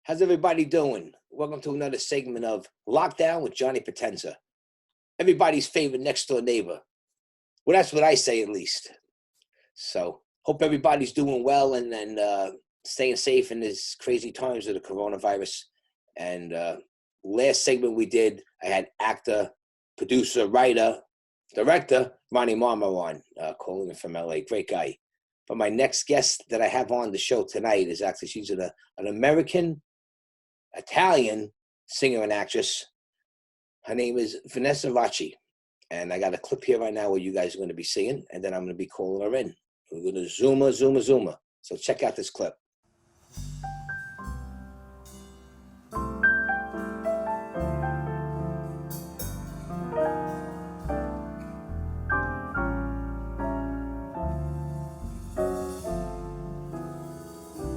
How's everybody doing? Welcome to another segment of Lockdown with Johnny Potenza. Everybody's favorite next door neighbor. Well, that's what I say at least. So, hope everybody's doing well and staying safe in these crazy times of the coronavirus. And last segment we did, I had actor, producer, writer, director, Ronnie Marmo on, calling in from LA. Great guy. But my next guest that I have on the show tonight is actually, she's an American Italian singer and actress. Her name is Vanessa Racci. And I got a clip here right now where you guys are going to be singing, and then I'm going to be calling her in. We're going to zoom. So check out this clip.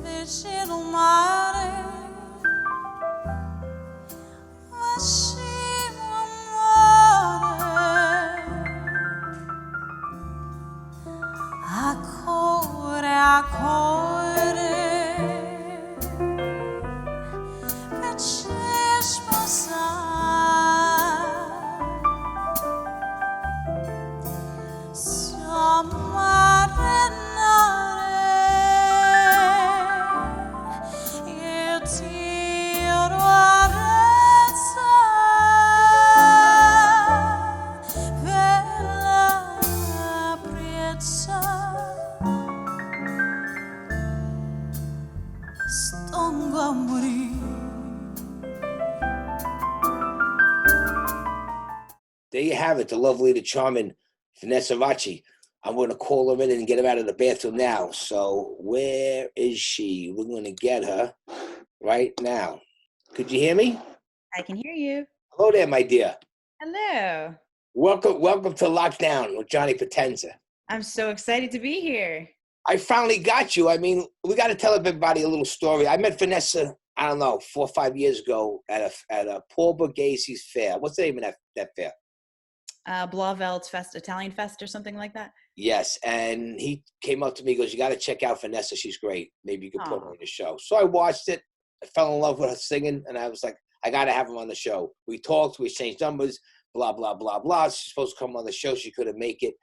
Vicino mare, vicino amore, a cuore, per ci sposare, siamo There you have it, the lovely, the charming Vanessa Racci. I'm going to call her in and get her out of the bathroom now. So where is she? We're going to get her right now. Could you hear me? I can hear you. Hello there, my dear. Hello. Welcome to Lockdown with Johnny Potenza. I'm so excited to be here. I finally got you. I mean, we got to tell everybody a little story. I met Vanessa, I don't know, 4 or 5 years ago at a Paul Borghesi's fair. What's the name of that fair? Blauvelt Fest, Italian Fest or something like that? Yes, and he came up to me, goes, you got to check out Vanessa. She's great. Maybe you could put her on the show. So I watched it. I fell in love with her singing, and I was like, I got to have her on the show. We talked. We exchanged numbers, blah, blah, blah, blah. She's supposed to come on the show. She couldn't make it.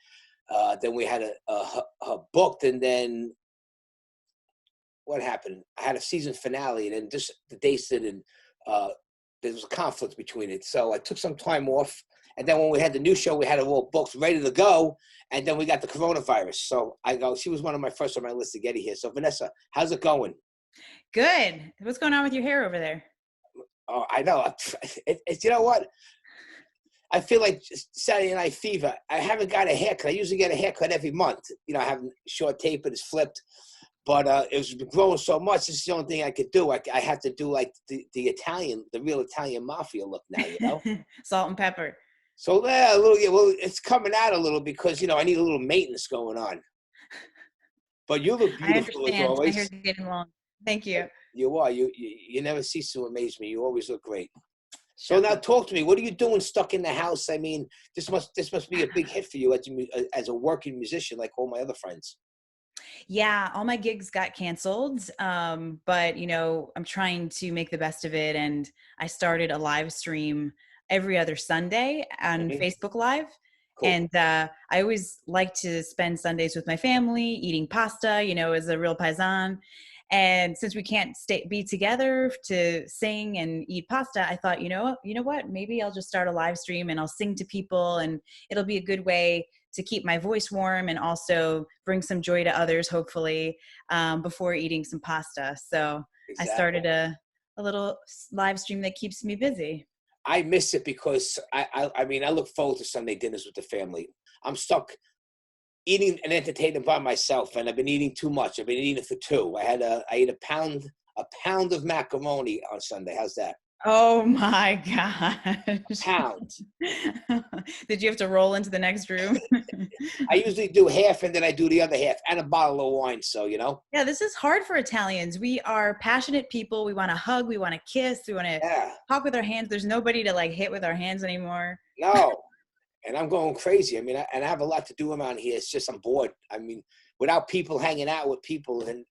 Then we had her booked, and then what happened? I had a season finale, and then just the dates didn't, there was a conflict between it. So I took some time off. And then when we had the new show, we had it all booked, ready to go. And then we got the coronavirus. So I go, she was one of my first on my list to get here. So Vanessa, how's it going? Good. What's going on with your hair over there? Oh, I know. It's you know what? I feel like Saturday Night Fever. I haven't got a haircut. I usually get a haircut every month. You know, I have short tape and it's flipped. But it was growing so much. This is the only thing I could do. I have to do like the real Italian mafia look now, you know? Salt and pepper. So yeah, well, it's coming out a little because, you know, I need a little maintenance going on. But you look beautiful as always. My hair's getting long. Thank you. You are. You never cease to amaze me. You always look great. So now talk to me. What are you doing stuck in the house? I mean, this must be a big hit for you as a working musician like all my other friends. Yeah, all my gigs got canceled. But, you know, I'm trying to make the best of it. And I started a live stream every other Sunday on Facebook Live. Cool. And I always like to spend Sundays with my family, eating pasta, you know, as a real paisan. And since we can't be together to sing and eat pasta, I thought, you know what, maybe I'll just start a live stream and I'll sing to people, and it'll be a good way to keep my voice warm and also bring some joy to others, hopefully, before eating some pasta. So exactly. I started a little live stream that keeps me busy. I miss it because I mean, I look forward to Sunday dinners with the family. I'm stuck eating and entertaining by myself, and I've been eating too much. I've been eating for two. I ate a pound of macaroni on Sunday. How's that? Oh my gosh. Pound. Did you have to roll into the next room? I usually do half and then I do the other half and a bottle of wine. So, you know. Yeah, this is hard for Italians. We are passionate people. We want to hug. We want to kiss. We want to talk with our hands. There's nobody to like hit with our hands anymore. No. And I'm going crazy. I mean, I have a lot to do around here. It's just I'm bored. I mean, without people hanging out with people and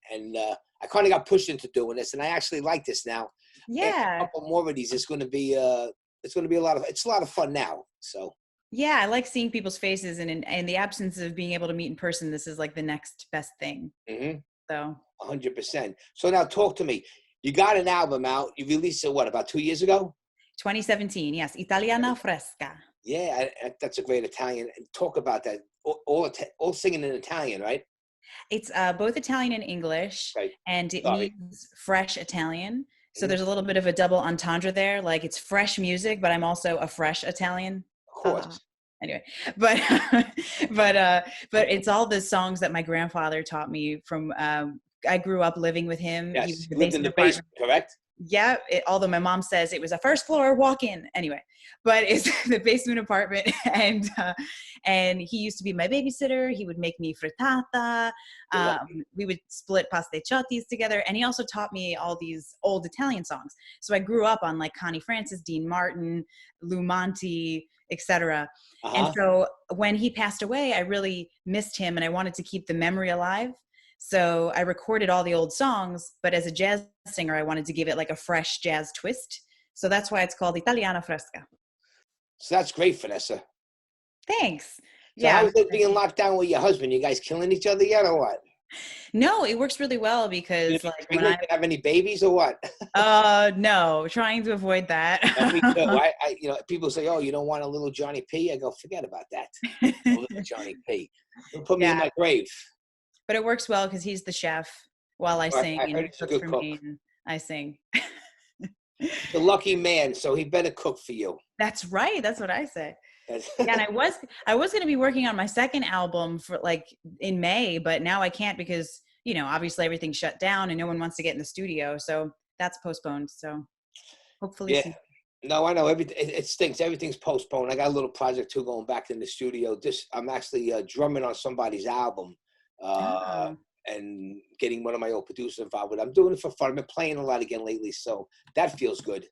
I kind of got pushed into doing this, and I actually like this now. Yeah. A couple more of these. It's going to be a lot of fun now. So. Yeah, I like seeing people's faces, and in the absence of being able to meet in person, this is like the next best thing. Mm-hmm. So 100%. So now talk to me. You got an album out. You released it, what, about 2 years ago? 2017, yes, Italiana Fresca. Yeah, that's a great Italian. Talk about that. All singing in Italian, right? It's both Italian and English, Right. and it Sorry. means fresh Italian. So Mhm. there's a little bit of a double entendre there. Like it's fresh music, but I'm also a fresh Italian. Of course. Anyway, but but it's all the songs that my grandfather taught me from. I grew up living with him. He was Yes. in the You lived in basement the apartment. basement, correct? Yeah, although my mom says it was a first floor walk in anyway, but it's the basement apartment. And he used to be my babysitter. He would make me frittata. We would split pasticciottis together, and he also taught me all these old Italian songs. So I grew up on like Connie Francis, Dean Martin, Lou Monte, etc. And so when he passed away, I really missed him, and I wanted to keep the memory alive. So I recorded all the old songs, but as a jazz singer, I wanted to give it like a fresh jazz twist. So that's why it's called Italiana Fresca. So that's great, Vanessa. Thanks. So Yeah. how's it being locked down with your husband? You guys killing each other yet or what? No, it works really well because like when I have any babies or what? no, trying to avoid that. Me too. People say, "Oh, you don't want a little Johnny P." I go, "Forget about that. A little Johnny P. Don't put me in my grave." But it works well because he's the chef while I sing, and he cooks for me and I sing. He's a lucky man, so he better cook for you. That's right. That's what I say. Yeah, and I was going to be working on my second album for like in May, but now I can't because obviously everything's shut down and no one wants to get in the studio, so that's postponed. So hopefully, yeah. No, I know it stinks. Everything's postponed. I got a little project too going back in the studio. I'm actually drumming on somebody's album. And getting one of my old producers involved with it. I'm doing it for fun. I've been playing a lot again lately, so that feels good.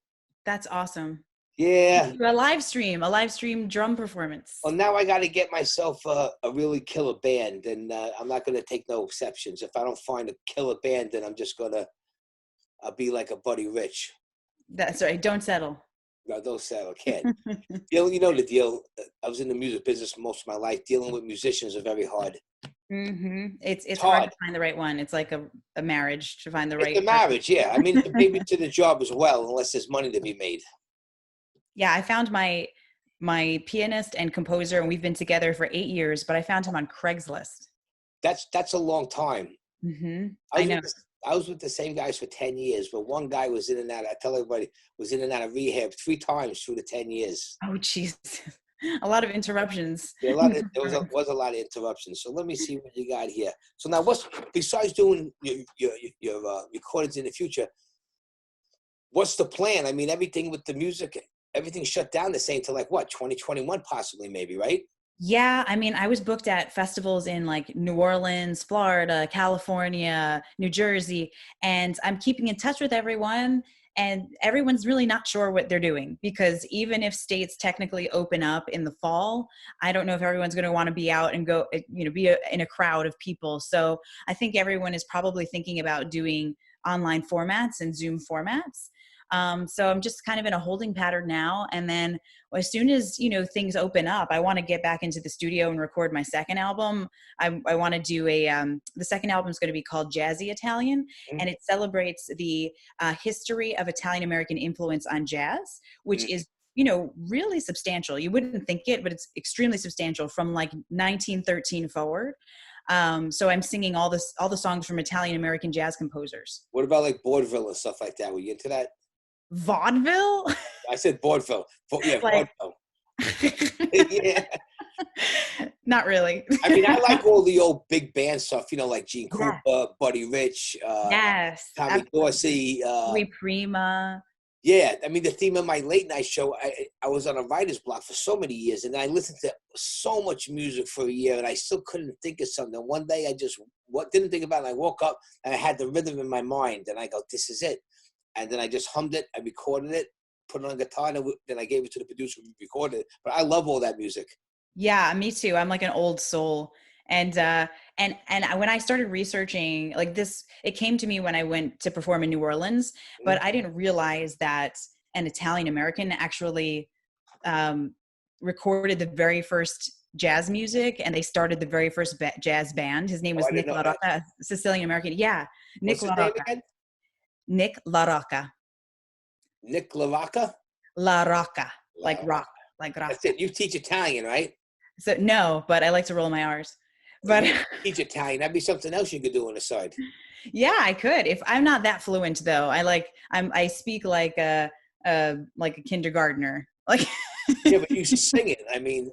That's awesome. Yeah. A live stream drum performance. Well, now I got to get myself a really killer band, and I'm not going to take no exceptions. If I don't find a killer band, then I'm just going to be like a Buddy Rich. That's right. Don't settle. No, don't settle. Can't. You know the deal. I was in the music business most of my life. Dealing with musicians are very hard. Mm-hmm. It's hard to find the right one. It's like a marriage to find the right. It's a marriage, yeah. I mean, it's a baby to the job as well, unless there's money to be made. Yeah, I found my pianist and composer, and we've been together for 8 years. But I found him on Craigslist. That's a long time. Mm-hmm. I know. I was with the same guys for 10 years, but one guy was in and out. I tell everybody was in and out of rehab 3 times through the 10 years. Oh, jeez. A lot of interruptions. There was a lot of interruptions. So let me see what you got here. So now, besides doing your recordings in the future? What's the plan? I mean, everything with the music, everything's shut down the same till like what 2021 possibly, maybe, right? Yeah, I mean, I was booked at festivals in like New Orleans, Florida, California, New Jersey, and I'm keeping in touch with everyone. And everyone's really not sure what they're doing because even if states technically open up in the fall, I don't know if everyone's going to want to be out and go, be in a crowd of people. So I think everyone is probably thinking about doing online formats and Zoom formats. So I'm just kind of in a holding pattern now. And then as soon as, things open up, I want to get back into the studio and record my second album. I want to do the second album is going to be called Jazzy Italian, and it celebrates the history of Italian-American influence on jazz, which is, really substantial. You wouldn't think it, but it's extremely substantial from like 1913 forward. So I'm singing all the songs from Italian-American jazz composers. What about like vaudeville and stuff like that? Were you into that? Vaudeville? I said vaudeville. Yeah, like, vaudeville. Yeah. Not really. I mean, I like all the old big band stuff, like Gene Krupa, Buddy Rich, Tommy Dorsey. Louis Prima. Yeah, I mean, the theme of my late night show, I was on a writer's block for so many years, and I listened to so much music for a year, and I still couldn't think of something. One day, I just didn't think about it, and I woke up, and I had the rhythm in my mind, and I go, this is it. And then I just hummed it, I recorded it, put it on guitar, and then I gave it to the producer who recorded it. But I love all that music. Yeah, me too. I'm like an old soul. And When I started researching like this, it came to me when I went to perform in New Orleans, but I didn't realize that an Italian American actually recorded the very first jazz music, and they started the very first jazz band. His name Oh, was I didn't Nick know La that. Rocca, Sicilian American. Yeah, Nick What's his La name Rocca. again? Nick La Rocca. Nick Lavaca? La Rocca, like La. rock, like That's rocca. it. You teach Italian, right? So no, but I like to roll my R's. But You teach Italian. That'd be something else you could do on the side. yeah, I could. If I'm not that fluent though, I speak like a kindergartner. Like Yeah, but you sing it. I mean,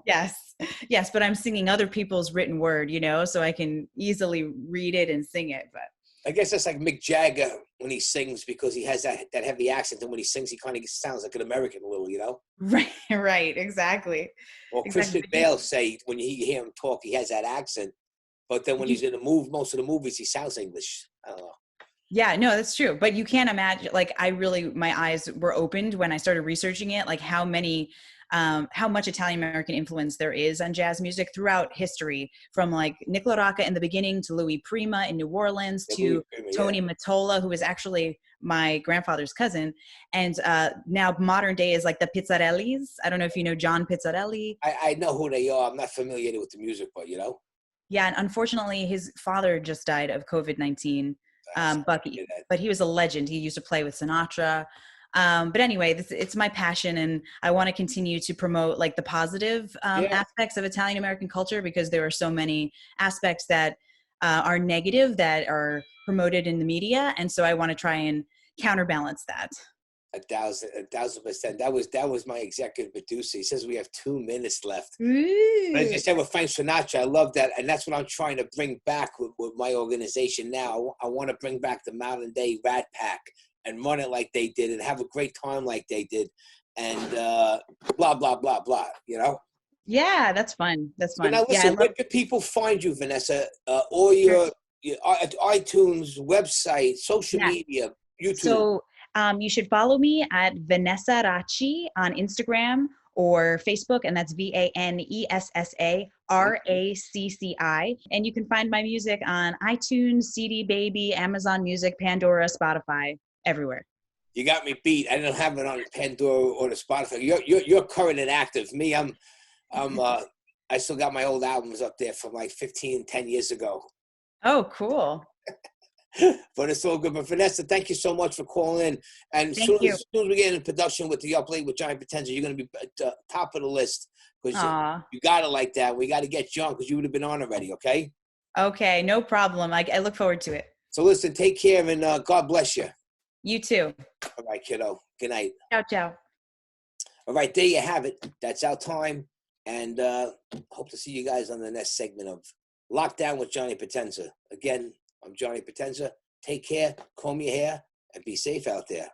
yes. Yes, but I'm singing other people's written word, so I can easily read it and sing it, but I guess that's like Mick Jagger when he sings because he has that heavy accent, and when he sings, he kind of sounds like an American a little. right, exactly. Or Exactly. Christian Bale say when you hear him talk, he has that accent, but then when he's in the most of the movies, he sounds English. I don't know. Yeah, no, that's true. But you can't imagine, like, my eyes were opened when I started researching it, like how much Italian American influence there is on jazz music throughout history, from like Nick LaRocca in the beginning to Louis Prima in New Orleans Yeah, to Prima, Tony Mottola, who is actually my grandfather's cousin. And now modern day is like the Pizzarellis. I don't know if you know John Pizzarelli. I know who they are. I'm not familiar with the music, but Yeah, and unfortunately, his father just died of COVID-19. But he was a legend. He used to play with Sinatra. But anyway, it's my passion, and I want to continue to promote like the positive aspects of Italian American culture, because there are so many aspects that are negative that are promoted in the media, and so I want to try and counterbalance that. 1,000%. That was my executive producer. He says we have 2 minutes left. Ooh. But as you said with Frank Sinatra, I love that, and that's what I'm trying to bring back with my organization now. I want to bring back the modern day Rat Pack and run it like they did, and have a great time like they did, and blah blah blah blah. Yeah, that's fun. That's So fun. now Yeah, listen, where can people find you, Vanessa? Or your iTunes website, social media, YouTube. So you should follow me at Vanessa Racci on Instagram or Facebook, and that's VANESSA RACCI. And you can find my music on iTunes, CD Baby, Amazon Music, Pandora, Spotify, everywhere. You got me beat. I don't have it on Pandora or the Spotify. You're current and active. Me, I still got my old albums up there from like 10 years ago. Oh, cool. But it's all good. But Vanessa, thank you so much for calling in. And as soon as we get in production with the Up Late with Johnny Potenza, you're going to be at the top of the list, because you got it like that. We got to get you on, because you would have been on already, okay? Okay, no problem. I look forward to it. So listen, take care, and God bless you. You too. All right, kiddo. Good night. Ciao, ciao. All right, there you have it. That's our time. And hope to see you guys on the next segment of Lockdown with Johnny Potenza. Again, I'm Johnny Potenza. Take care, comb your hair, and be safe out there.